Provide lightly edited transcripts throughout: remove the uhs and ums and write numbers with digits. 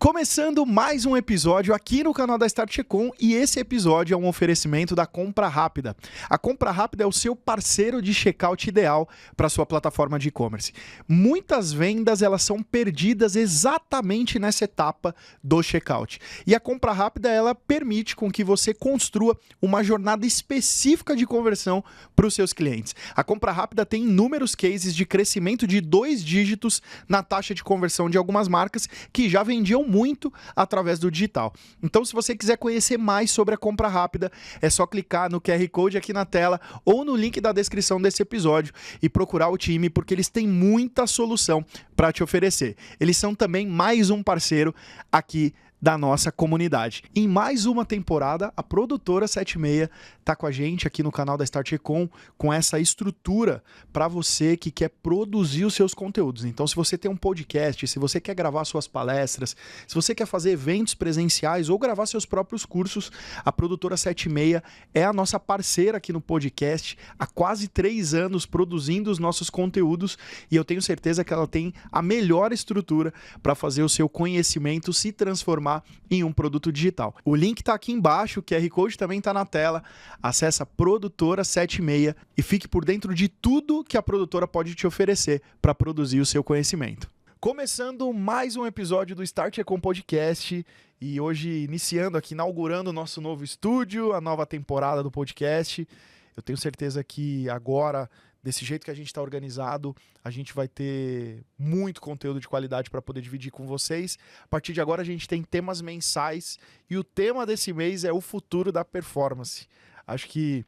Começando mais um episódio aqui no canal da Start Econ, e esse episódio é um oferecimento da Compra Rápida. A Compra Rápida é o seu parceiro de checkout ideal para sua plataforma de e-commerce. Muitas vendas elas são perdidas exatamente nessa etapa do checkout. E a Compra Rápida ela permite com que você construa uma jornada específica de conversão para os seus clientes. A Compra Rápida tem inúmeros cases de crescimento de 2 dígitos na taxa de conversão de algumas marcas que já vendiam muito através do digital. Então, se você quiser conhecer mais sobre a Compra Rápida, é só clicar no QR Code aqui na tela ou no link da descrição desse episódio e procurar o time, porque eles têm muita solução para te oferecer. Eles são também mais um parceiro aqui da nossa comunidade. Em mais uma temporada, a produtora 76 está com a gente aqui no canal da Start Econ com essa estrutura para você que quer produzir os seus conteúdos. Então, se você tem um podcast, se você quer gravar suas palestras, se você quer fazer eventos presenciais ou gravar seus próprios cursos, a produtora 76 é a nossa parceira aqui no podcast há quase 3 anos produzindo os nossos conteúdos, e eu tenho certeza que ela tem a melhor estrutura para fazer o seu conhecimento se transformar em um produto digital. O link está aqui embaixo, o QR Code também está na tela. Acesse a Produtora 76 e fique por dentro de tudo que a produtora pode te oferecer para produzir o seu conhecimento. Começando mais um episódio do Start Econ Podcast, e hoje iniciando aqui, inaugurando o nosso novo estúdio, a nova temporada do podcast. Eu tenho certeza que agora, desse jeito que a gente está organizado, a gente vai ter muito conteúdo de qualidade para poder dividir com vocês. A partir de agora a gente tem temas mensais e o tema desse mês é o futuro da performance. Acho que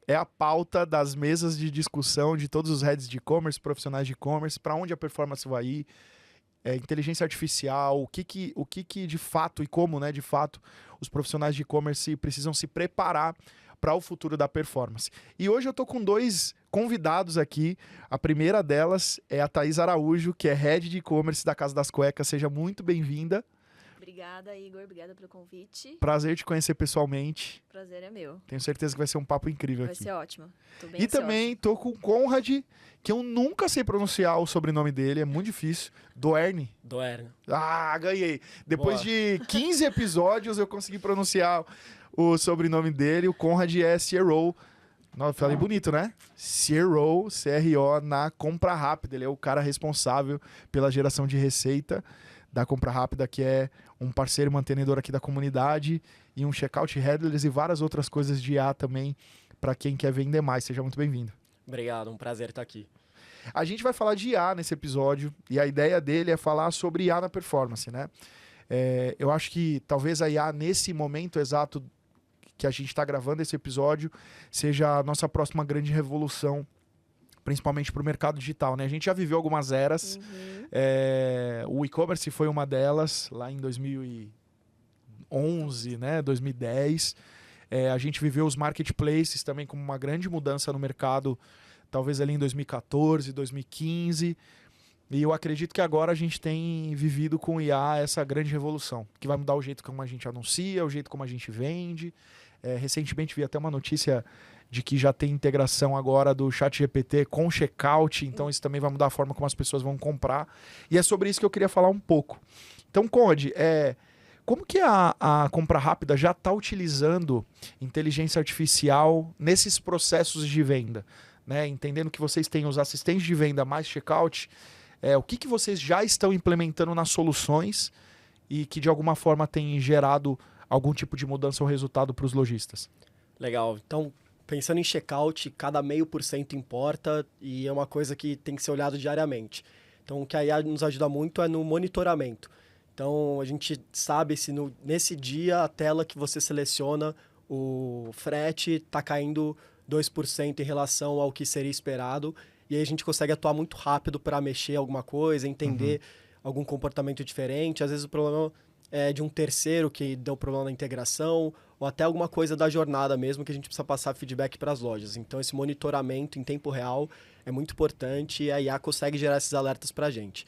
é a pauta das mesas de discussão de todos os heads de e-commerce, profissionais de e-commerce, para onde a performance vai ir, inteligência artificial, o que de fato e como, né, de fato, os profissionais de e-commerce precisam se preparar para o futuro da performance. E hoje eu tô com 2 convidados aqui. A primeira delas é a Thaís Araújo, que é Head de E-Commerce da Casa das Cuecas. Seja muito bem-vinda. Obrigada, Igor. Obrigada pelo convite. Prazer te conhecer pessoalmente. Prazer é meu. Tenho certeza que vai ser um papo incrível aqui. Vai ser ótimo. Tô bem E ansiosa. também tô com o Conrad, que eu nunca sei pronunciar o sobrenome dele, é muito difícil. Doerne. Doerne. Ah, ganhei. Depois Boa. de 15 episódios eu consegui pronunciar o sobrenome dele. O Conrad é CRO. Não, falei bonito, né? CRO, CRO na Compra Rápida. Ele é o cara responsável pela geração de receita da Compra Rápida, que é um parceiro mantenedor aqui da comunidade, e um checkout headless e várias outras coisas de IA também para quem quer vender mais. Seja muito bem-vindo. Obrigado, um prazer estar aqui. A gente vai falar de IA nesse episódio, e a ideia dele é falar sobre IA na performance, né? Eu acho que talvez a IA, nesse momento exato que a gente está gravando esse episódio, seja a nossa próxima grande revolução, principalmente para o mercado digital, né? A gente já viveu algumas eras. O e-commerce foi uma delas, lá em 2011, né? 2010. A gente viveu os marketplaces também como uma grande mudança no mercado, talvez ali em 2014, 2015. E eu acredito que agora a gente tem vivido com o IA essa grande revolução, que vai mudar o jeito como a gente anuncia, o jeito como a gente vende. Recentemente vi até uma notícia de que já tem integração agora do ChatGPT com o checkout, então isso também vai mudar a forma como as pessoas vão comprar. E é sobre isso que eu queria falar um pouco. Então, Conde, como que a Compra Rápida já está utilizando inteligência artificial nesses processos de venda? Né? Entendendo que vocês têm os assistentes de venda mais checkout, o que vocês já estão implementando nas soluções e que de alguma forma tem gerado algum tipo de mudança ou resultado para os lojistas? Legal. Então, pensando em checkout, cada 0,5% importa e é uma coisa que tem que ser olhado diariamente. Então, o que a IA nos ajuda muito é no monitoramento. Então, a gente sabe se nesse dia a tela que você seleciona, o frete está caindo 2% em relação ao que seria esperado. E aí a gente consegue atuar muito rápido para mexer alguma coisa, entender algum comportamento diferente. Às vezes o problema é de um terceiro que deu problema na integração, ou até alguma coisa da jornada mesmo que a gente precisa passar feedback para as lojas. Então esse monitoramento em tempo real é muito importante e a IA consegue gerar esses alertas para a gente.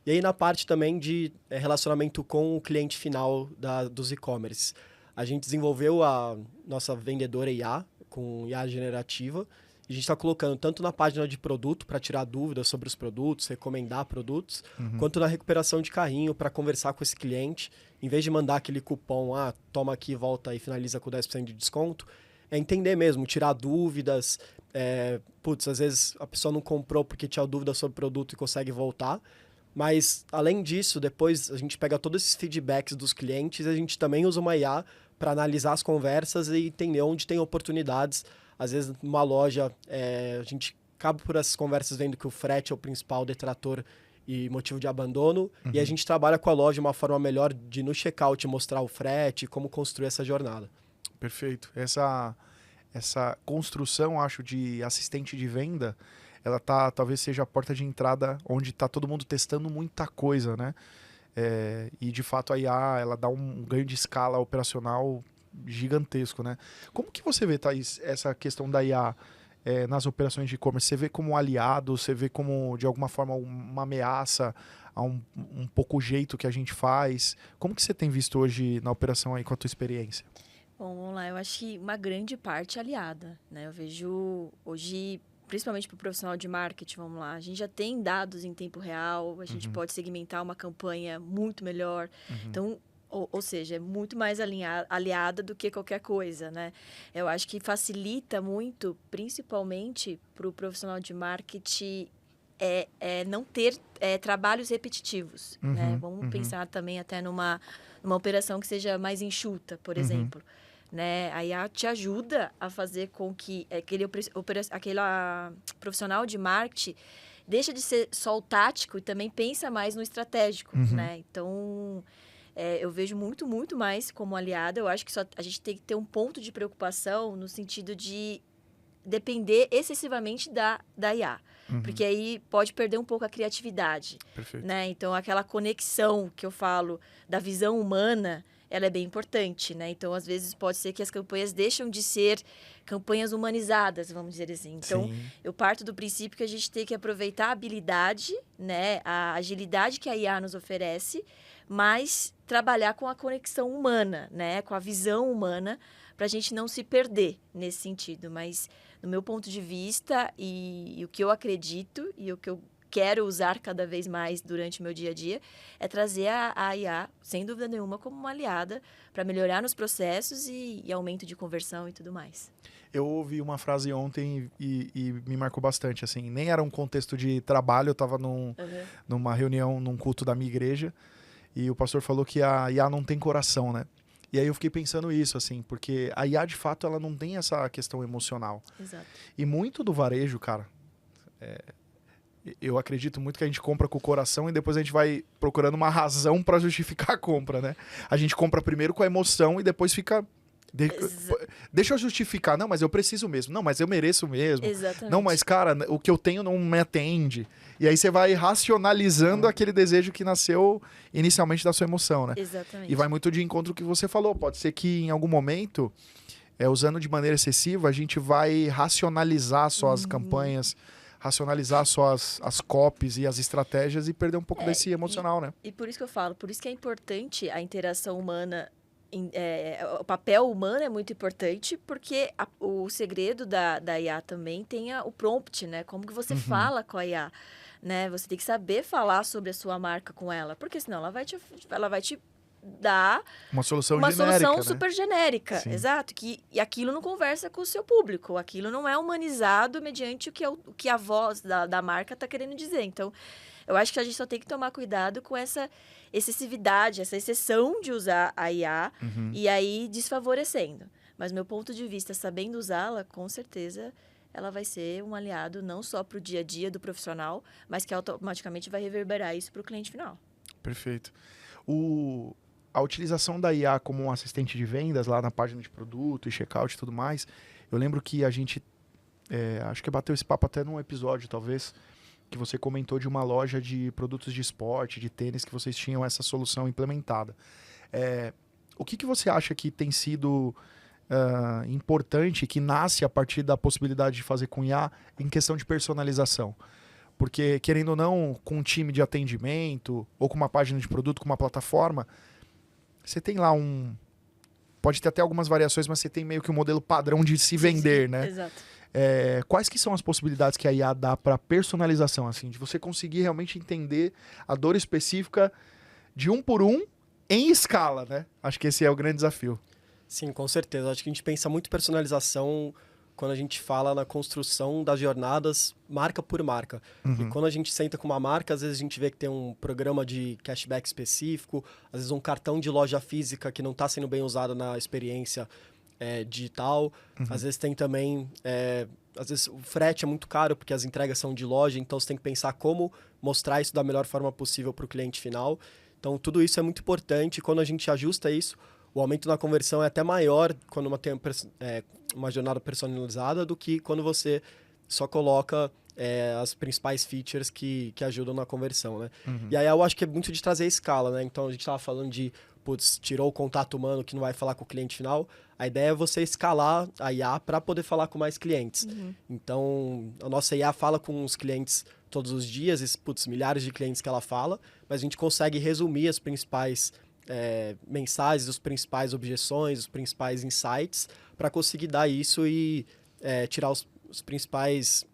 E aí na parte também de relacionamento com o cliente final dos e-commerce. A gente desenvolveu a nossa vendedora IA com IA generativa a gente está colocando tanto na página de produto, para tirar dúvidas sobre os produtos, recomendar produtos, quanto na recuperação de carrinho, para conversar com esse cliente. Em vez de mandar aquele cupom, toma aqui, volta e finaliza com 10% de desconto, é entender mesmo, tirar dúvidas. Às vezes a pessoa não comprou porque tinha dúvida sobre o produto e consegue voltar. Mas, além disso, depois a gente pega todos esses feedbacks dos clientes e a gente também usa uma IA para analisar as conversas e entender onde tem oportunidades. Às vezes, numa loja, a gente acaba por essas conversas vendo que o frete é o principal detrator e motivo de abandono. E a gente trabalha com a loja de uma forma melhor de, no checkout, mostrar o frete e como construir essa jornada. Perfeito. Essa construção, acho, de assistente de venda, ela talvez seja a porta de entrada onde está todo mundo testando muita coisa, né? E, de fato, a IA, ela dá um ganho de escala operacional gigantesco, né? Como que você vê, Thaís, essa questão da IA nas operações de e-commerce? Você vê como um aliado? Você vê como, de alguma forma, uma ameaça a um pouco o jeito que a gente faz? Como que você tem visto hoje na operação aí com a tua experiência? Bom, vamos lá. Eu acho que uma grande parte é aliada, né? Eu vejo hoje, principalmente para o profissional de marketing, vamos lá, a gente já tem dados em tempo real, a gente pode segmentar uma campanha muito melhor. Então, ou seja, é muito mais aliada do que qualquer coisa, né? Eu acho que facilita muito, principalmente para o profissional de marketing, não ter trabalhos repetitivos, né? Vamos pensar também até numa operação que seja mais enxuta, por exemplo. Né? A IA te ajuda a fazer com que aquele profissional de marketing deixa de ser só o tático e também pensa mais no estratégico, né? Então, eu vejo muito, muito mais como aliada. Eu acho que a gente tem que ter um ponto de preocupação no sentido de depender excessivamente da IA. Porque aí pode perder um pouco a criatividade. Perfeito. Né? Então, aquela conexão que eu falo da visão humana, ela é bem importante, né? Então, às vezes, pode ser que as campanhas deixam de ser campanhas humanizadas, vamos dizer assim. Então, eu parto do princípio que a gente tem que aproveitar a habilidade, né? A agilidade que a IA nos oferece, mas trabalhar com a conexão humana, né? Com a visão humana, para a gente não se perder nesse sentido. Mas, no meu ponto de vista, e o que eu acredito, e o que eu quero usar cada vez mais durante o meu dia a dia, é trazer a IA, sem dúvida nenhuma, como uma aliada para melhorar nos processos e aumento de conversão e tudo mais. Eu ouvi uma frase ontem e me marcou bastante, assim, nem era um contexto de trabalho, eu estava numa reunião, num culto da minha igreja, e o pastor falou que a IA não tem coração, né? E aí eu fiquei pensando isso, assim, porque a IA, de fato, ela não tem essa questão emocional. Exato. E muito do varejo, cara, eu acredito muito que a gente compra com o coração e depois a gente vai procurando uma razão para justificar a compra, né? A gente compra primeiro com a emoção e depois fica... Deixa eu justificar. Não, mas eu preciso mesmo. Não, mas eu mereço mesmo. Exatamente. Não, mas, cara, o que eu tenho não me atende. E aí você vai racionalizando aquele desejo que nasceu inicialmente da sua emoção, né? Exatamente. E vai muito de encontro ao que você falou. Pode ser que em algum momento, usando de maneira excessiva, a gente vai racionalizar só as campanhas, racionalizar só as copies e as estratégias e perder um pouco desse emocional, né? E por isso que eu falo, por isso que é importante a interação humana. O papel humano é muito importante, porque o segredo da IA também tem o prompt, né? Como que você fala com a IA, né? Você tem que saber falar sobre a sua marca com ela, porque senão ela vai te dar uma solução genérica, né? super genérica. Sim. Exato. E aquilo não conversa com o seu público, aquilo não é humanizado mediante o que a voz da marca está querendo dizer. Então, eu acho que a gente só tem que tomar cuidado com essa excessividade, essa exceção de usar a IA e aí desfavorecendo. Mas meu ponto de vista, sabendo usá-la, com certeza ela vai ser um aliado não só para o dia a dia do profissional, mas que automaticamente vai reverberar isso para o cliente final. Perfeito. A utilização da IA como um assistente de vendas lá na página de produto e checkout e tudo mais, eu lembro que a gente, acho que bateu esse papo até num episódio, talvez, que você comentou de uma loja de produtos de esporte, de tênis, que vocês tinham essa solução implementada. O que você acha que tem sido importante, que nasce a partir da possibilidade de fazer com IA em questão de personalização? Porque, querendo ou não, com um time de atendimento, ou com uma página de produto, com uma plataforma, você tem lá pode ter até algumas variações, mas você tem meio que um modelo padrão de se vender, né? Exato. quais que são as possibilidades que a IA dá para personalização, assim, de você conseguir realmente entender a dor específica de um por um em escala, né? Acho que esse é o grande desafio. Sim, com certeza. Acho que a gente pensa muito personalização quando a gente fala na construção das jornadas marca por marca. E quando a gente senta com uma marca, às vezes a gente vê que tem um programa de cashback específico, às vezes um cartão de loja física que não está sendo bem usado na experiência digital. Às vezes tem também... às vezes o frete é muito caro porque as entregas são de loja, então você tem que pensar como mostrar isso da melhor forma possível para o cliente final. Então, tudo isso é muito importante. Quando a gente ajusta isso, o aumento na conversão é até maior quando tem uma jornada personalizada do que quando você só coloca as principais features que ajudam na conversão, né? E aí eu acho que é muito de trazer a escala, né? Então, a gente estava falando de, tirou o contato humano que não vai falar com o cliente final. A ideia é você escalar a IA para poder falar com mais clientes. Então, a nossa IA fala com os clientes todos os dias, milhares de clientes que ela fala, mas a gente consegue resumir as principais mensagens, as principais objeções, os principais insights, para conseguir dar isso e tirar os principais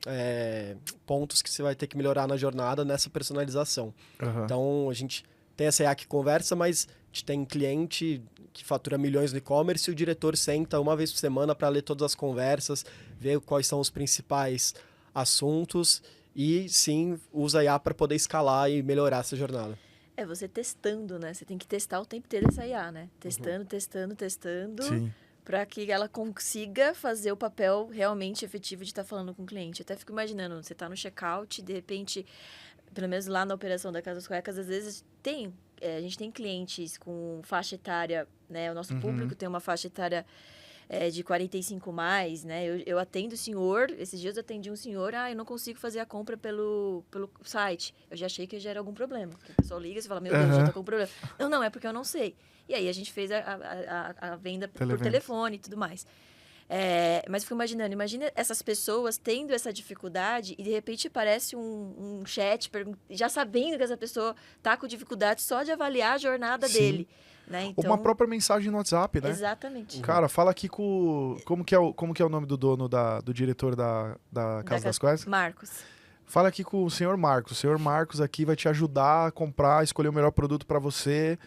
pontos que você vai ter que melhorar na jornada nessa personalização. Então, a gente tem essa IA que conversa, mas a gente tem cliente que fatura milhões no e-commerce e o diretor senta uma vez por semana para ler todas as conversas, ver quais são os principais assuntos e, sim, usa a IA para poder escalar e melhorar essa jornada. Você testando, né? Você tem que testar o tempo inteiro essa IA, né? Testando, Sim. para que ela consiga fazer o papel realmente efetivo de estar falando com o cliente. Até fico imaginando, você está no checkout, de repente, pelo menos lá na operação da Casa das Cuecas, às vezes a gente tem clientes com faixa etária, né? O nosso público tem uma faixa etária de 45 mais, né? Eu atendo o senhor, esses dias eu atendi um senhor, eu não consigo fazer a compra pelo site. Eu já achei que já era algum problema. Porque o pessoal liga e fala, meu Deus, já tô com problema. Não, é porque eu não sei. E aí a gente fez a venda por telefone e tudo mais. Mas fico imaginando, imagina essas pessoas tendo essa dificuldade e de repente aparece um chat já sabendo que essa pessoa tá com dificuldade só de avaliar a jornada dele. Né? Então, uma própria mensagem no WhatsApp, né? Exatamente. Cara, fala aqui com... Como que é o nome do dono, do diretor da Casa das Cuecas? Marcos. Fala aqui com o senhor Marcos. O senhor Marcos aqui vai te ajudar a comprar, escolher o melhor produto para você,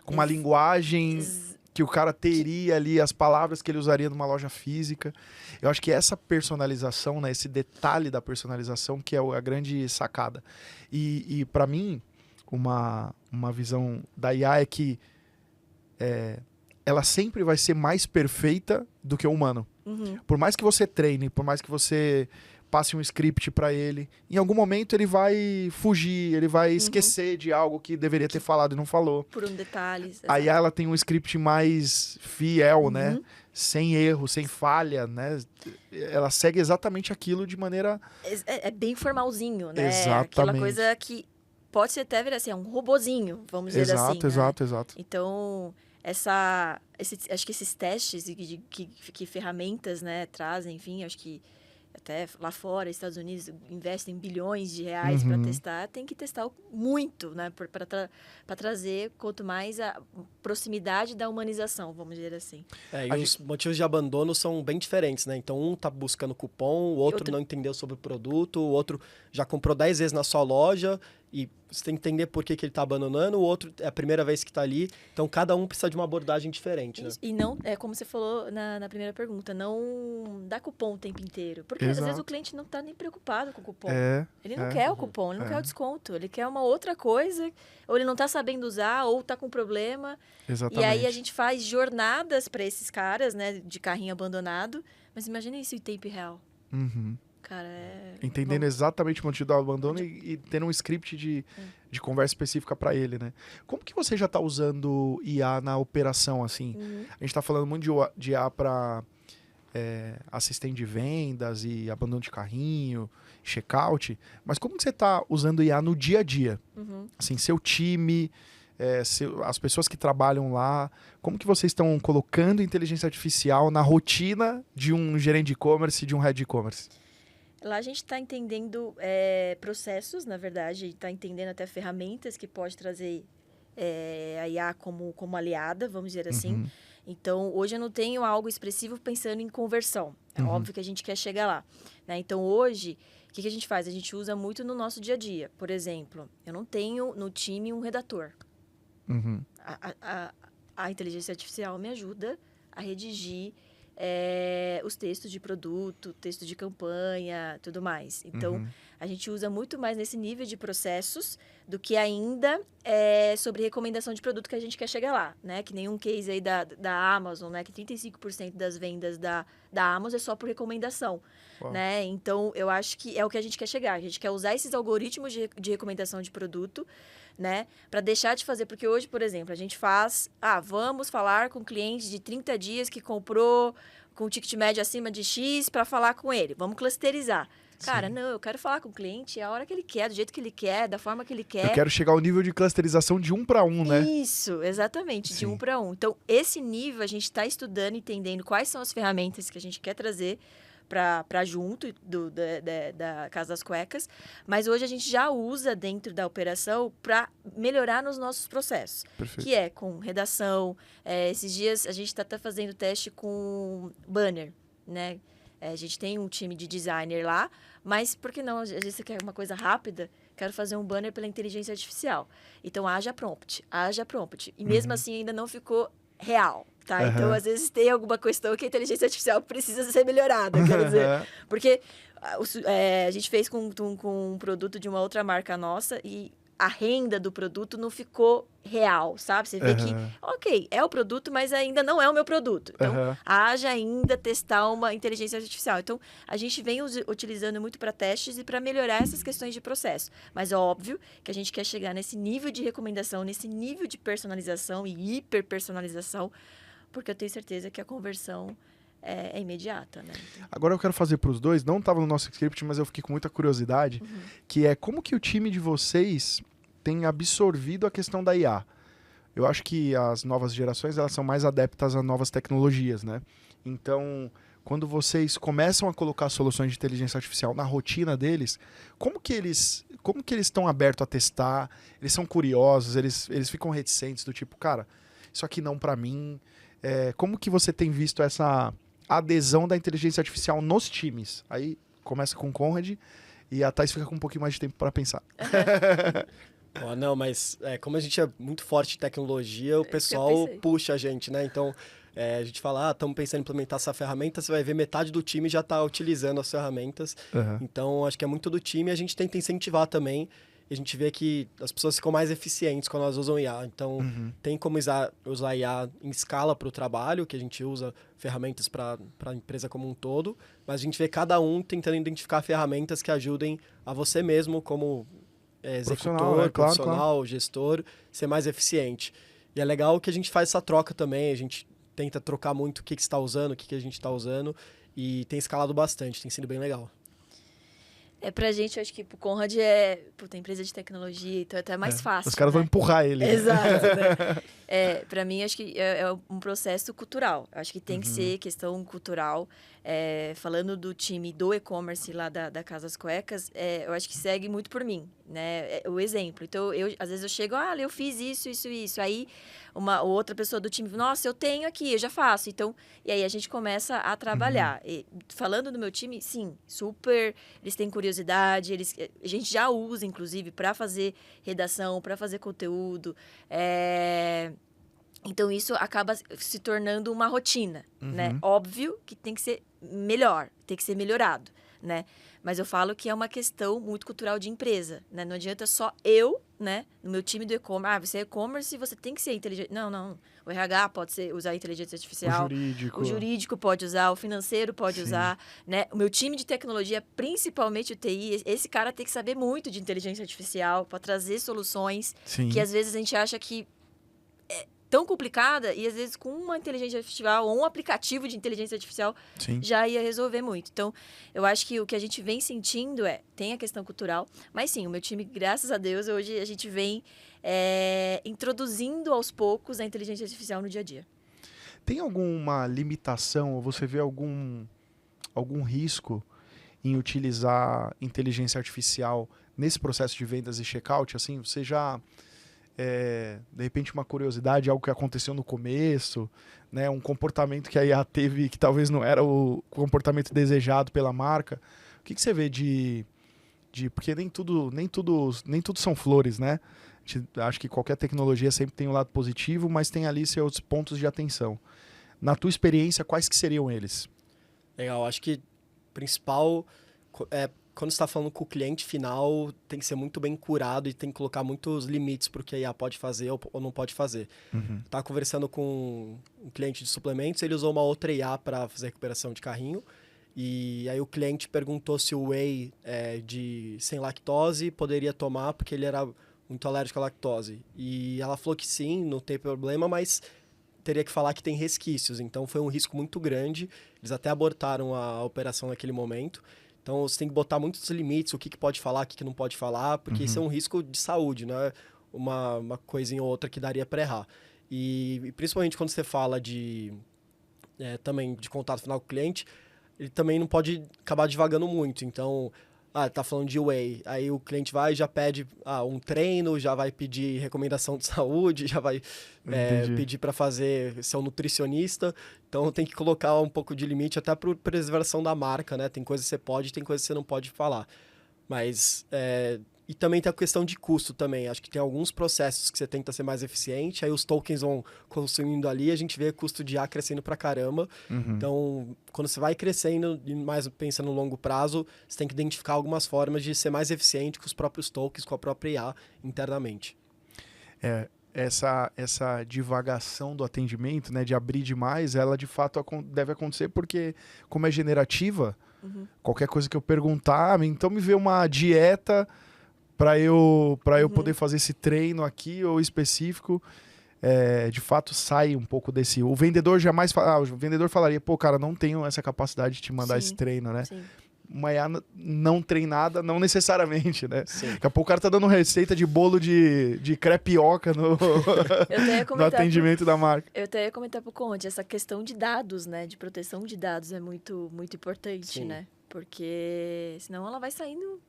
com uma linguagem que o cara teria ali, as palavras que ele usaria numa loja física. Eu acho que essa personalização, né, esse detalhe da personalização que é a grande sacada. E para mim, uma visão da IA é que ela sempre vai ser mais perfeita do que o humano. Por mais que você treine, por mais que você passe um script para ele, em algum momento ele vai fugir, ele vai esquecer de algo que deveria ter falado e não falou. Por um detalhe. Aí ela tem um script mais fiel, né? Sem erro, sem falha, né? Ela segue exatamente aquilo de maneira... É bem formalzinho, né? Exatamente. Aquela coisa que pode ser até virar assim, um robozinho, vamos dizer assim. Exato. Então, acho que esses testes que ferramentas, né, trazem, enfim, acho que até lá fora, Estados Unidos investem bilhões de reais para testar, tem que testar muito, né, para trazer quanto mais a proximidade da humanização, vamos dizer assim. E os motivos de abandono são bem diferentes, né? Então, um tá buscando cupom, o outro não entendeu sobre o produto, o outro já comprou 10 vezes na sua loja e você tem que entender por que ele está abandonando, o outro é a primeira vez que está ali. Então, cada um precisa de uma abordagem diferente, né? E não, como você falou na primeira pergunta, não dá cupom o tempo inteiro. Porque, às vezes, o cliente não está nem preocupado com o cupom. Ele não quer o cupom, ele não quer o desconto. Ele quer uma outra coisa, ou ele não está sabendo usar, ou está com problema. Exatamente. E aí, a gente faz jornadas para esses caras, né, de carrinho abandonado. Mas imagina isso em tempo real. Cara, entendendo exatamente o motivo do abandono e tendo um script de conversa específica para ele, né? Como que você já está usando IA na operação, assim? A gente está falando muito de IA para assistente de vendas e abandono de carrinho, checkout, mas como que você está usando IA no dia a dia? Assim, seu time, as pessoas que trabalham lá, como que vocês estão colocando inteligência artificial na rotina de um gerente de e-commerce e de um head de e-commerce? Lá a gente está entendendo processos, na verdade, está entendendo até ferramentas que pode trazer a IA como aliada, vamos dizer assim. Então, hoje eu não tenho algo expressivo pensando em conversão. É óbvio que a gente quer chegar lá, né? Então, hoje, o que a gente faz? A gente usa muito no nosso dia a dia. Por exemplo, eu não tenho no time um redator. A inteligência artificial me ajuda a redigir os textos de produto, texto de campanha, tudo mais. Então, a gente usa muito mais nesse nível de processos do que ainda sobre recomendação de produto que a gente quer chegar lá, né? Que nem um case aí da Amazon, né? Que 35% das vendas da Amazon é só por recomendação, né? Então, eu acho que é o que a gente quer chegar. A gente quer usar esses algoritmos de recomendação de produto, né? Para deixar de fazer, porque hoje, por exemplo, a gente faz, vamos falar com clientes de 30 dias que comprou com ticket médio acima de X para falar com ele. Vamos clusterizar. Cara, não, eu quero falar com o cliente a hora que ele quer, do jeito que ele quer, da forma que ele quer. Eu quero chegar ao nível de clusterização de 1 para 1, né? Isso, exatamente, de 1 para 1. Então, esse nível a gente está estudando, entendendo quais são as ferramentas que a gente quer trazer para junto da Casa das Cuecas, mas hoje a gente já usa dentro da operação para melhorar nos nossos processos. Perfeito. Que é com redação. Esses dias a gente está até fazendo teste com banner, né? A gente tem um time de designer lá, mas por que não? Às vezes você quer uma coisa rápida, quero fazer um banner pela inteligência artificial. Então, haja prompt. E mesmo assim ainda não ficou real, tá? Então, às vezes tem alguma questão que a inteligência artificial precisa ser melhorada, quero dizer. Porque a gente fez com um produto de uma outra marca nossa e a renda do produto não ficou real, sabe? Você vê que, ok, é o produto, mas ainda não é o meu produto. Então, haja ainda testar uma inteligência artificial. Então, a gente vem utilizando muito para testes e para melhorar essas questões de processo. Mas é óbvio que a gente quer chegar nesse nível de recomendação, nesse nível de personalização e hiperpersonalização, porque eu tenho certeza que a conversão é imediata, né? Agora eu quero fazer para os dois, não estava no nosso script, mas eu fiquei com muita curiosidade, que é como que o time de vocês tem absorvido a questão da IA. Eu acho que as novas gerações, elas são mais adeptas a novas tecnologias, né? Então, quando vocês começam a colocar soluções de inteligência artificial na rotina deles, como que eles estão abertos a testar? Eles são curiosos, eles ficam reticentes do tipo, cara, isso aqui não para mim. Como que você tem visto essa adesão da inteligência artificial nos times? Aí começa com o Conrad e a Thais fica com um pouquinho mais de tempo para pensar. Não, mas como a gente é muito forte em tecnologia, o pessoal puxa a gente, né? Então, a gente fala, estamos pensando em implementar essa ferramenta, você vai ver metade do time já está utilizando as ferramentas. Então, acho que é muito do time e a gente tenta incentivar também. E a gente vê que as pessoas ficam mais eficientes quando elas usam IA. Então, tem como usar IA em escala para o trabalho, que a gente usa ferramentas para a empresa como um todo, mas a gente vê cada um tentando identificar ferramentas que ajudem a você mesmo, como executor, profissional, claro. Gestor, ser mais eficiente. E é legal que a gente faz essa troca também, a gente tenta trocar muito o que você está usando, o que a gente está usando, e tem escalado bastante, tem sido bem legal. Pra gente, eu acho que pro Conrad tem empresa de tecnologia, então é até mais fácil. Os caras vão empurrar ele. Exato, né? Pra mim, acho que é um processo cultural. Acho que tem que ser questão cultural. Falando do time do e-commerce lá da Casa das Cuecas, eu acho que segue muito por mim, né? O exemplo. Então, às vezes eu chego, eu fiz isso. Aí, uma outra pessoa do time, nossa, eu tenho aqui, eu já faço. Então, e aí a gente começa a trabalhar. E, falando do meu time, sim, super, eles têm curiosidade, a gente já usa, inclusive, para fazer redação, para fazer conteúdo. Então, isso acaba se tornando uma rotina, né? Óbvio que tem que ser melhor, tem que ser melhorado, né? Mas eu falo que é uma questão muito cultural de empresa, né? Não adianta só eu, né? No meu time do e-commerce, você é e-commerce e você tem que ser inteligente. Não. O RH pode usar a inteligência artificial. O jurídico pode usar, o financeiro pode usar, né? O meu time de tecnologia, principalmente o TI, esse cara tem que saber muito de inteligência artificial para trazer soluções que às vezes a gente acha que tão complicada e às vezes com uma inteligência artificial ou um aplicativo de inteligência artificial já ia resolver muito. Então, eu acho que o que a gente vem sentindo tem a questão cultural, mas sim, o meu time, graças a Deus, hoje a gente vem introduzindo aos poucos a inteligência artificial no dia a dia. Tem alguma limitação ou você vê algum risco em utilizar inteligência artificial nesse processo de vendas e checkout? Assim, você já de repente uma curiosidade, algo que aconteceu no começo, né? Um comportamento que a IA teve que talvez não era o comportamento desejado pela marca. O que você vê porque nem tudo são flores, né? Acho que qualquer tecnologia sempre tem um lado positivo, mas tem ali seus pontos de atenção. Na tua experiência, quais que seriam eles? Legal, acho que o principal quando você está falando com o cliente final, tem que ser muito bem curado e tem que colocar muitos limites para o que a IA pode fazer ou não pode fazer. Estava conversando com um cliente de suplementos, ele usou uma outra IA para fazer recuperação de carrinho. E aí o cliente perguntou se o whey sem lactose poderia tomar, porque ele era muito alérgico à lactose. E ela falou que sim, não tem problema, mas teria que falar que tem resquícios. Então foi um risco muito grande. Eles até abortaram a operação naquele momento. Então você tem que botar muitos limites, o que pode falar, o que não pode falar, porque isso é um risco de saúde, não é uma coisinha ou outra que daria para errar. E principalmente quando você fala também de contato final com o cliente, ele também não pode acabar divagando muito. Então, tá falando de whey, aí o cliente vai e já pede um treino, já vai pedir recomendação de saúde, já vai pedir para ser um nutricionista. Então tem que colocar um pouco de limite até para preservação da marca, né? Tem coisas que você pode, tem coisas que você não pode falar. Mas e também tem a questão de custo também. Acho que tem alguns processos que você tenta ser mais eficiente, aí os tokens vão consumindo ali, a gente vê custo de IA crescendo pra caramba. Então, quando você vai crescendo e mais pensa no longo prazo, você tem que identificar algumas formas de ser mais eficiente com os próprios tokens, com a própria IA internamente. Essa divagação do atendimento, né, de abrir demais, ela de fato deve acontecer porque, como é generativa, qualquer coisa que eu perguntar, então me vê uma dieta para eu poder fazer esse treino aqui ou específico, de fato sai um pouco desse... O vendedor jamais o vendedor falaria, pô, cara, não tenho essa capacidade de te mandar esse treino, né? Sim. Uma IA não treinada, não necessariamente, né? Sim. Daqui a pouco o cara tá dando receita de bolo de crepioca no atendimento da marca. Eu até ia comentar pro Conte, essa questão de dados, né? De proteção de dados é muito, muito importante, sim, né? Porque senão ela vai saindo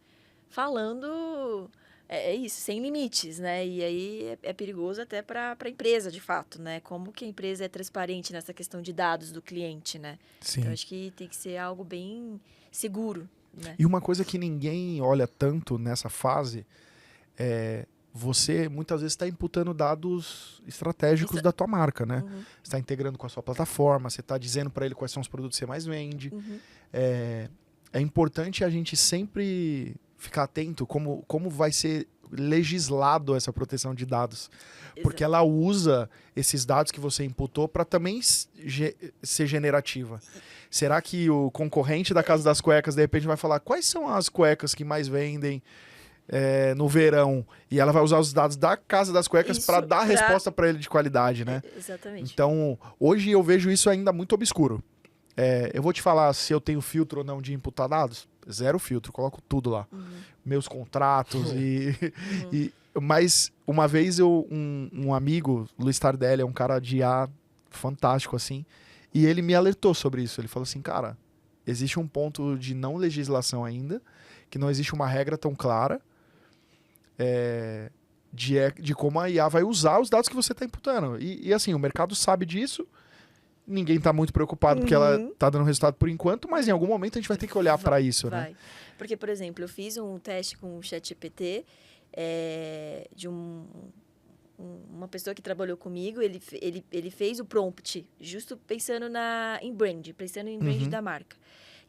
falando... isso, sem limites, né? E aí é perigoso até para a empresa, de fato, né? Como que a empresa é transparente nessa questão de dados do cliente, né? Sim. Então, acho que tem que ser algo bem seguro, né? E uma coisa que ninguém olha tanto nessa fase você muitas vezes está imputando dados estratégicos da tua marca, né? Você está integrando com a sua plataforma, você está dizendo para ele quais são os produtos que você mais vende. É importante a gente sempre ficar atento como vai ser legislado essa proteção de dados. Exato. Porque ela usa esses dados que você imputou para também ser generativa. Será que o concorrente da Casa das Cuecas, de repente, vai falar quais são as cuecas que mais vendem no verão? E ela vai usar os dados da Casa das Cuecas para dar a resposta para ele de qualidade, né? Exatamente. Então, hoje eu vejo isso ainda muito obscuro. Eu vou te falar se eu tenho filtro ou não de imputar dados. Zero filtro, coloco tudo lá. Meus contratos mas uma vez um amigo, Luiz Tardelli, é um cara de IA fantástico, assim, e ele me alertou sobre isso. Ele falou assim, cara, existe um ponto de não legislação ainda, que não existe uma regra tão clara de como a IA vai usar os dados que você está imputando. E assim, o mercado sabe disso. Ninguém está muito preocupado porque ela está dando resultado por enquanto, mas em algum momento a gente vai ter que olhar para isso, né? Porque, por exemplo, eu fiz um teste com o ChatGPT de uma pessoa que trabalhou comigo. Ele fez o prompt justo pensando em brand da marca.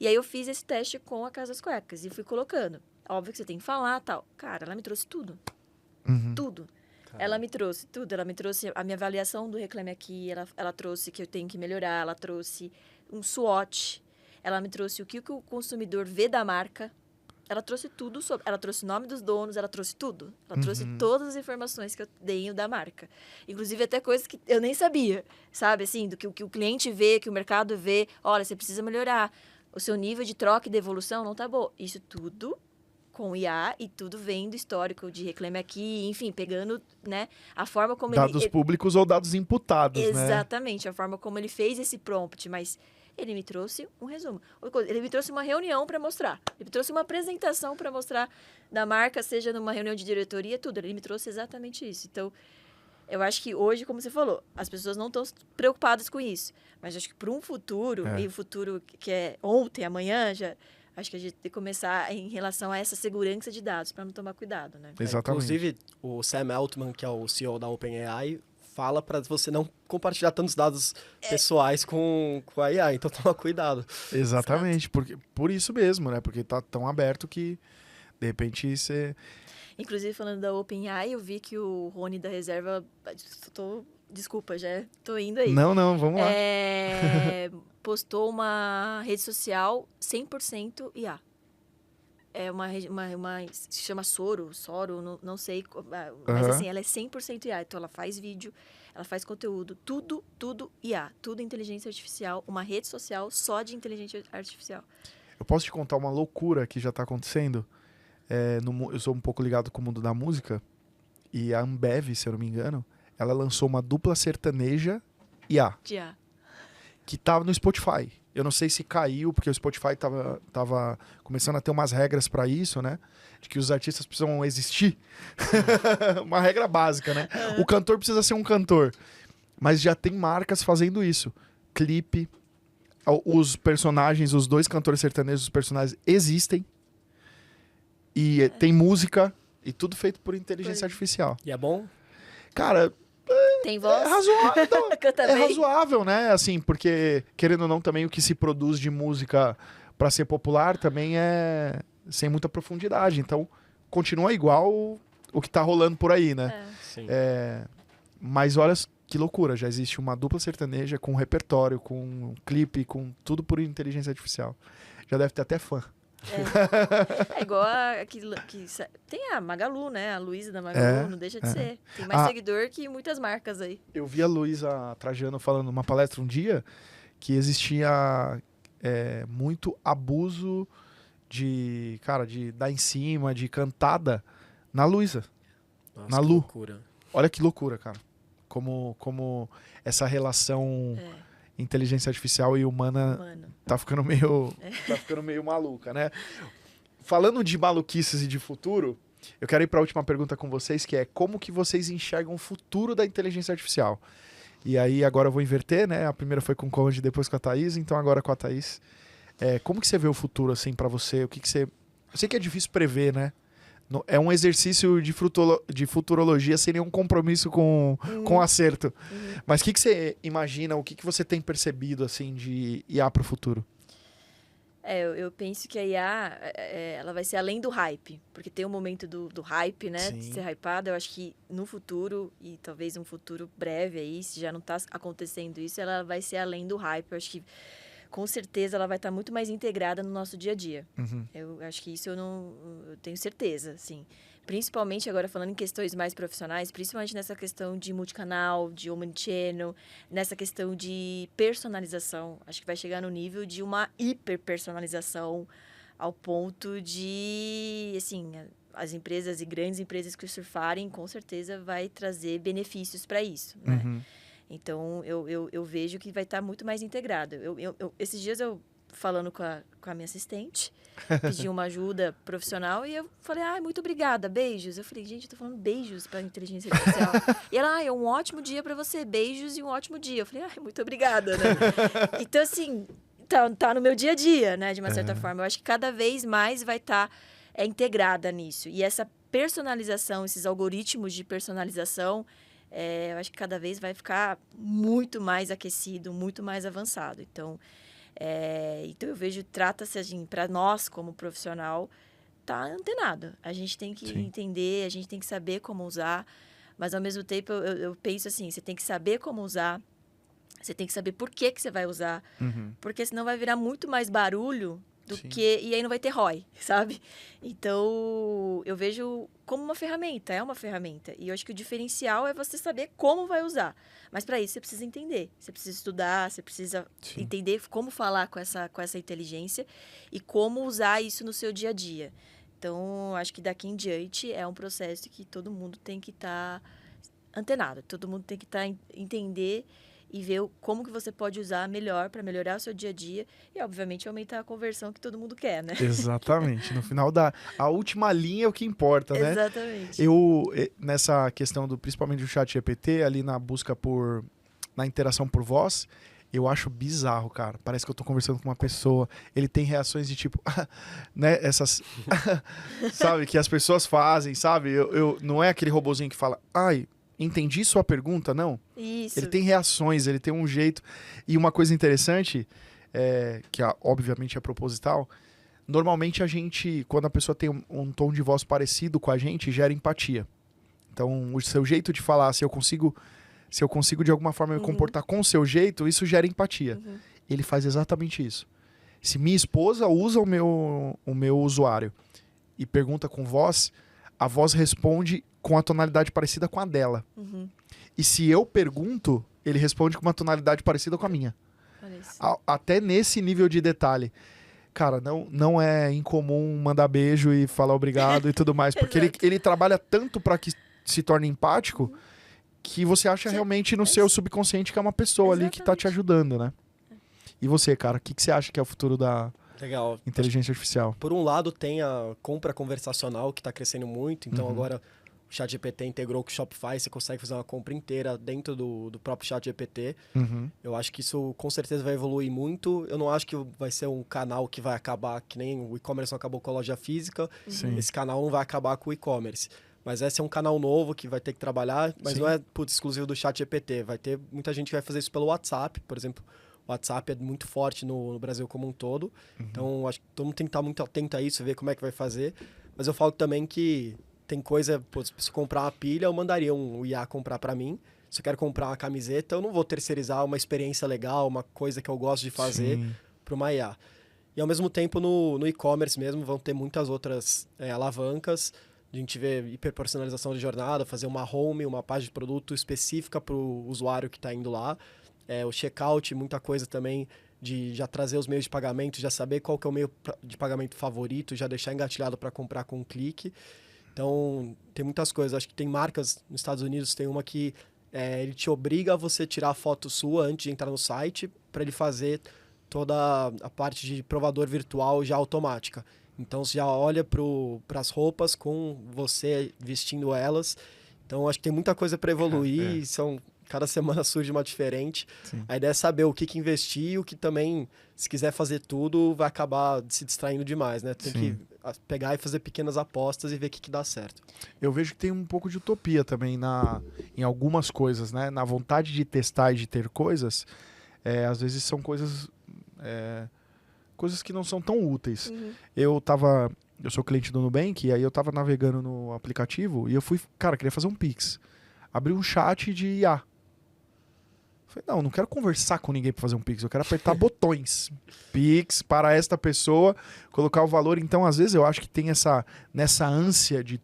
E aí eu fiz esse teste com a Casa das Cuecas e fui colocando. Óbvio que você tem que falar, tal. Cara, ela me trouxe tudo. Tudo. Ela me trouxe tudo, ela me trouxe a minha avaliação do Reclame Aqui, ela trouxe que eu tenho que melhorar, ela trouxe um SWOT, ela me trouxe o que o consumidor vê da marca, ela trouxe tudo, ela trouxe o nome dos donos, ela trouxe tudo, ela trouxe todas as informações que eu tenho da marca, inclusive até coisas que eu nem sabia, sabe, assim, do que o cliente vê, que o mercado vê, olha, você precisa melhorar, o seu nível de troca e devolução não tá bom, isso tudo com IA e tudo vem do histórico de Reclame Aqui, enfim, pegando, né, a forma como dados públicos ou dados imputados, exatamente, né? A forma como ele fez esse prompt, mas Ele me trouxe um resumo. Ele me trouxe uma reunião para mostrar. Ele me trouxe uma apresentação para mostrar da marca, seja numa reunião de diretoria, tudo. Ele me trouxe exatamente isso. Então, eu acho que hoje, como você falou, as pessoas não estão preocupadas com isso. Mas acho que para um futuro, e o futuro que é ontem, amanhã, já... Acho que a gente tem que começar em relação a essa segurança de dados, para não tomar cuidado, né? Exatamente. Inclusive, o Sam Altman, que é o CEO da OpenAI, fala para você não compartilhar tantos dados pessoais com a AI, então toma cuidado. Exatamente, porque, por isso mesmo, né? Porque tá tão aberto que, de repente, você... Inclusive, falando da OpenAI, eu vi que o Rony da Reserva... Desculpa, já tô indo aí. Não, vamos lá. Postou uma rede social 100% IA. É uma se chama Soro, não sei, mas assim, ela é 100% IA. Então, ela faz vídeo, ela faz conteúdo, tudo IA, tudo inteligência artificial, uma rede social só de inteligência artificial. Eu posso te contar uma loucura que já tá acontecendo? Eu sou um pouco ligado com o mundo da música, e a Ambev, se eu não me engano, ela lançou uma dupla sertaneja IA. De IA. Que tava no Spotify. Eu não sei se caiu, porque o Spotify tava começando a ter umas regras para isso, né? De que os artistas precisam existir. Uma regra básica, né? O cantor precisa ser um cantor. Mas já tem marcas fazendo isso. Clipe, os personagens, os dois cantores sertanejos, os personagens existem. E tem música, e tudo feito por inteligência artificial. E é bom? Cara... Tem voz? É razoável, então, Canta é bem. razoável, né? Assim, porque, querendo ou não, também o que se produz de música para ser popular também é sem muita profundidade. Então, continua igual o que tá rolando por aí, né? Sim. Mas olha que loucura, já existe uma dupla sertaneja com repertório, com clipe, com tudo por inteligência artificial. Já deve ter até fã. É igual tem a Magalu, né? A Luísa da Magalu, não deixa de ser. Tem mais seguidor que muitas marcas aí. Eu vi a Luísa Trajano falando numa palestra um dia que existia muito abuso de dar em cima, de cantada na Luísa. Nossa, na que Lu. Loucura. Olha que loucura, cara. Como essa relação inteligência artificial e humana tá ficando meio maluca, né? Falando de maluquices e de futuro, eu quero ir para a última pergunta com vocês, que é como que vocês enxergam o futuro da inteligência artificial? E aí agora eu vou inverter, né? A primeira foi com o Conde, depois com a Thaís, então agora com a Thaís. Como que você vê o futuro, assim, para você? O que você... Eu sei que é difícil prever, né? É um exercício de futurologia sem nenhum compromisso com acerto. Mas o que você imagina, o que você tem percebido assim, de IA para o futuro? Eu penso que a IA ela vai ser além do hype. Porque tem um momento do hype, né? Sim. De ser hypada. Eu acho que no futuro, e talvez um futuro breve aí, se já não está acontecendo isso, ela vai ser além do hype. Eu acho que com certeza ela vai estar muito mais integrada no nosso dia a dia. Eu acho que isso eu tenho certeza, assim. Principalmente agora falando em questões mais profissionais, principalmente nessa questão de multicanal, de omnichannel, nessa questão de personalização. Acho que vai chegar no nível de uma hiperpersonalização ao ponto de, assim, as empresas e grandes empresas que surfarem, com certeza vai trazer benefícios para isso, né? Então, eu vejo que vai estar muito mais integrado. Esses dias eu, falando com a minha assistente, pedi uma ajuda profissional e eu falei, muito obrigada, beijos. Eu falei, gente, eu tô falando beijos para inteligência artificial. E ela, é um ótimo dia para você, beijos e um ótimo dia. Eu falei, muito obrigada, né? Então, assim, tá no meu dia a dia, né, de uma certa forma. Eu acho que cada vez mais vai estar integrada nisso. E essa personalização, esses algoritmos de personalização, eu acho que cada vez vai ficar muito mais aquecido, muito mais avançado. Então eu vejo, trata-se assim, para nós como profissional, tá antenado. A gente tem que entender, a gente tem que saber como usar, mas ao mesmo tempo eu penso assim, você tem que saber como usar, você tem que saber por que você vai usar, porque senão vai virar muito mais barulho do que... E aí não vai ter ROI, sabe? Então, eu vejo como uma ferramenta, é uma ferramenta. E eu acho que o diferencial é você saber como vai usar. Mas para isso você precisa entender, você precisa estudar, você precisa entender como falar com essa inteligência e como usar isso no seu dia a dia. Então, acho que daqui em diante é um processo que todo mundo tem que estar antenado, todo mundo tem que entender e ver como que você pode usar melhor para melhorar o seu dia a dia e, obviamente, aumentar a conversão que todo mundo quer, né? Exatamente. No final a última linha é o que importa, né? Exatamente. Nessa questão principalmente do chat GPT, ali na busca na interação por voz, eu acho bizarro, cara. Parece que eu tô conversando com uma pessoa. Ele tem reações de tipo, né? Essas, sabe, que as pessoas fazem, sabe? Não é aquele robozinho que fala, ai, entendi sua pergunta, não. Isso. Ele tem reações, ele tem um jeito. E uma coisa interessante, que obviamente é proposital, normalmente a gente, quando a pessoa tem um tom de voz parecido com a gente, gera empatia. Então, o seu jeito de falar, se eu consigo de alguma forma me comportar com o seu jeito, isso gera empatia. Ele faz exatamente isso. Se minha esposa usa o meu usuário e pergunta com voz, a voz responde com a tonalidade parecida com a dela. E se eu pergunto, ele responde com uma tonalidade parecida com a minha. Até nesse nível de detalhe. Cara, não é incomum mandar beijo e falar obrigado e tudo mais, porque ele trabalha tanto para que se torne empático que você acha realmente no seu subconsciente que é uma pessoa ali que tá te ajudando, né? E você, cara, o que você acha que é o futuro da inteligência artificial? Por um lado, tem a compra conversacional, que está crescendo muito. Então, agora, o ChatGPT integrou com o Shopify. Você consegue fazer uma compra inteira dentro do próprio ChatGPT. Eu acho que isso, com certeza, vai evoluir muito. Eu não acho que vai ser um canal que vai acabar, que nem o e-commerce não acabou com a loja física. Esse canal não vai acabar com o e-commerce. Mas esse é um canal novo que vai ter que trabalhar, mas não é exclusivo do ChatGPT. Vai ter muita gente que vai fazer isso pelo WhatsApp, por exemplo. O WhatsApp é muito forte no Brasil como um todo. Então, acho que todo mundo tem que estar muito atento a isso, ver como é que vai fazer. Mas eu falo também que tem coisa... se eu comprar uma pilha, eu mandaria um IA comprar para mim. Se eu quero comprar uma camiseta, eu não vou terceirizar uma experiência legal, uma coisa que eu gosto de fazer para uma IA. E, ao mesmo tempo, no e-commerce mesmo, vão ter muitas outras alavancas. A gente vê hiperpersonalização de jornada, fazer uma home, uma página de produto específica para o usuário que está indo lá. O checkout, muita coisa também de já trazer os meios de pagamento, já saber qual que é o meio de pagamento favorito, já deixar engatilhado para comprar com um clique. Então, tem muitas coisas. Acho que tem marcas nos Estados Unidos, tem uma que ele te obriga a você tirar a foto sua antes de entrar no site para ele fazer toda a parte de provador virtual já automática. Então, você já olha para as roupas com você vestindo elas. Então, acho que tem muita coisa para evoluir. Cada semana surge uma diferente. A ideia é saber o que investir e o que também, se quiser fazer tudo, vai acabar se distraindo demais, né? Tem que pegar e fazer pequenas apostas e ver o que dá certo. Eu vejo que tem um pouco de utopia também em algumas coisas, né? Na vontade de testar e de ter coisas, às vezes são coisas que não são tão úteis. Eu sou cliente do Nubank, e aí eu tava navegando no aplicativo e eu fui, queria fazer um Pix. Abri um chat de IA. Falei, não quero conversar com ninguém para fazer um Pix, eu quero apertar botões. Pix para esta pessoa, colocar o valor. Então, às vezes, eu acho que tem nessa ânsia de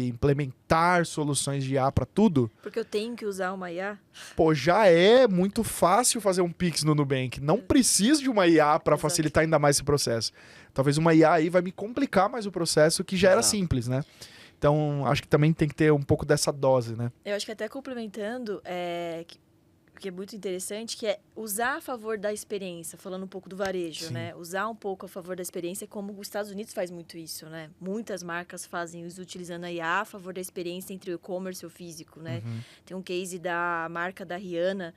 implementar soluções de IA para tudo. Porque eu tenho que usar uma IA? Pô, já é muito fácil fazer um Pix no Nubank. Não preciso de uma IA para facilitar ainda mais esse processo. Talvez uma IA aí vai me complicar mais o processo, que já era simples, né? Então, acho que também tem que ter um pouco dessa dose, né? Eu acho que até complementando, que é muito interessante, que é usar a favor da experiência, falando um pouco do varejo, né? Usar um pouco a favor da experiência, como os Estados Unidos faz muito isso, né? Muitas marcas fazem isso utilizando a IA a favor da experiência entre o e-commerce e o físico, né? Tem um case da marca da Rihanna,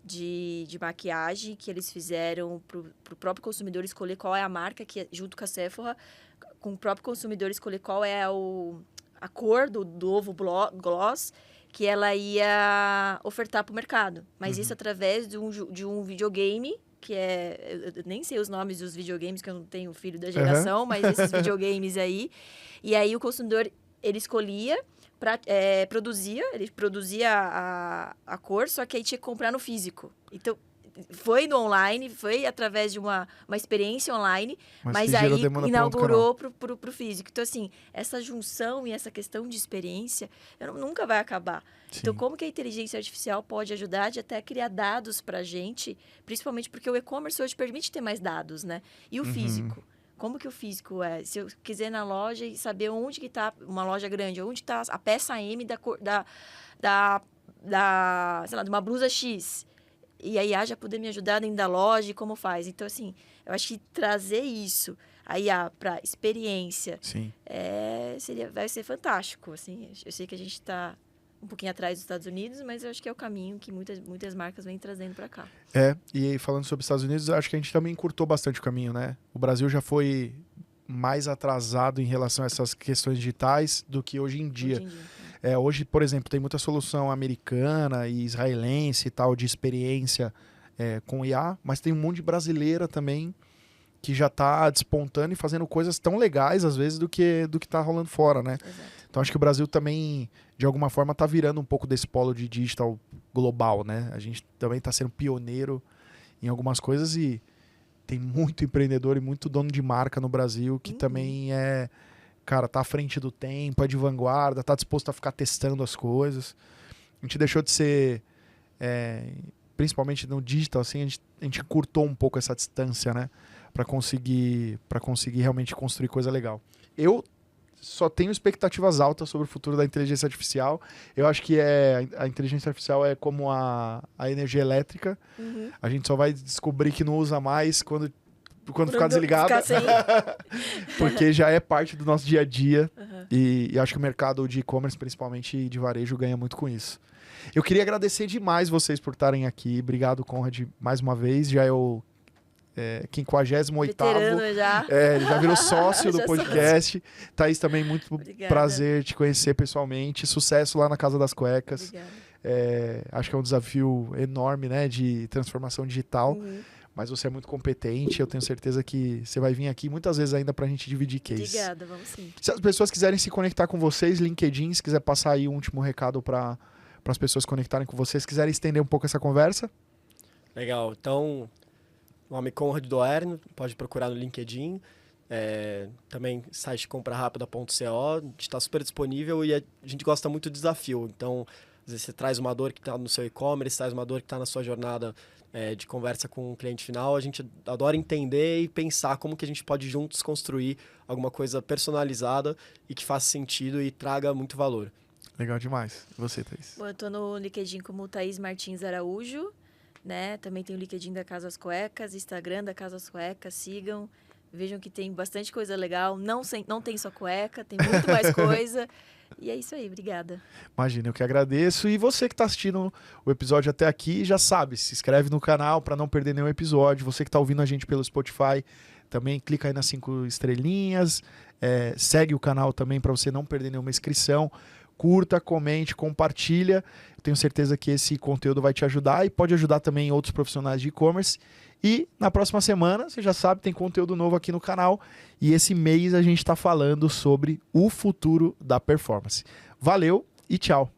de maquiagem, que eles fizeram para o próprio consumidor escolher qual é a marca, que junto com a Sephora, com o próprio consumidor escolher qual é a cor do ovo gloss que ela ia ofertar para o mercado. Mas isso através de um videogame, que eu nem sei os nomes dos videogames, que eu não tenho filho da geração, mas esses videogames aí. E aí o consumidor, ele escolhia, ele produzia a cor, só que aí tinha que comprar no físico. Então, foi no online, foi através de uma experiência online, mas aí inaugurou pro físico. Então, assim, essa junção e essa questão de experiência nunca vai acabar. Então, como que a inteligência artificial pode ajudar de até criar dados para a gente, principalmente porque o e-commerce hoje permite ter mais dados, né? E o físico? Como que o físico é? Se eu quiser ir na loja e saber onde que está uma loja grande, onde está a peça M sei lá, de uma blusa X. E a IA já poder me ajudar dentro da loja e como faz. Então, assim, eu acho que trazer isso, a IA para experiência, Sim. vai ser fantástico. Assim. Eu sei que a gente está um pouquinho atrás dos Estados Unidos, mas eu acho que é o caminho que muitas marcas vêm trazendo para cá. E falando sobre os Estados Unidos, eu acho que a gente também encurtou bastante o caminho, né? O Brasil já foi mais atrasado em relação a essas questões digitais do que hoje em dia. Hoje, por exemplo, tem muita solução americana e israelense e tal, de experiência com IA, mas tem um monte de brasileira também que já está despontando e fazendo coisas tão legais, às vezes, do que está rolando fora, né? Exato. Então, acho que o Brasil também, de alguma forma, está virando um pouco desse polo de digital global, né? A gente também está sendo pioneiro em algumas coisas e tem muito empreendedor e muito dono de marca no Brasil que também cara, tá à frente do tempo, é de vanguarda, tá disposto a ficar testando as coisas. A gente deixou de ser, principalmente no digital, assim, a gente curtou um pouco essa distância, né? Para conseguir realmente construir coisa legal. Eu só tenho expectativas altas sobre o futuro da inteligência artificial. Eu acho que a inteligência artificial é como a energia elétrica. A gente só vai descobrir que não usa mais quando ficar desligado. Porque já é parte do nosso dia a dia. E acho que o mercado de e-commerce, principalmente de varejo, ganha muito com isso. Eu queria agradecer demais vocês por estarem aqui. Obrigado, Conrad, mais uma vez. Já é o 58º. Veterano já. Já virou sócio do podcast. Thaís, também muito prazer te conhecer pessoalmente. Sucesso lá na Casa das Cuecas. Obrigada. Acho que é um desafio enorme, né, de transformação digital. Mas você é muito competente. Eu tenho certeza que você vai vir aqui muitas vezes ainda pra gente dividir case. Obrigada, vamos sim. Se as pessoas quiserem se conectar com vocês, LinkedIn, se quiser passar aí um último recado para as pessoas conectarem com vocês, quiserem estender um pouco essa conversa. Legal. Então, nome Conrad Doerno, pode procurar no LinkedIn. Também site comprarapida.co, a gente está super disponível e a gente gosta muito do desafio. Então, às vezes você traz uma dor que está no seu e-commerce, traz uma dor que está na sua jornada de conversa com o cliente final. A gente adora entender e pensar como que a gente pode juntos construir alguma coisa personalizada e que faça sentido e traga muito valor. Legal demais. E você, Thaís? Bom, eu estou no LinkedIn como Thaís Martins Araújo, né? Também tem o LinkedIn da Casas Cuecas, Instagram da Casas Cuecas, sigam. Vejam que tem bastante coisa legal. Não tem só cueca, tem muito mais coisa. E é isso aí, obrigada. Imagina, eu que agradeço. E você que está assistindo o episódio até aqui, já sabe, se inscreve no canal para não perder nenhum episódio. Você que está ouvindo a gente pelo Spotify, também clica aí nas 5 estrelinhas. Segue o canal também para você não perder nenhuma inscrição. Curta, comente, compartilha. Eu tenho certeza que esse conteúdo vai te ajudar e pode ajudar também outros profissionais de e-commerce. E na próxima semana, você já sabe, tem conteúdo novo aqui no canal. E esse mês a gente está falando sobre o futuro da performance. Valeu e tchau!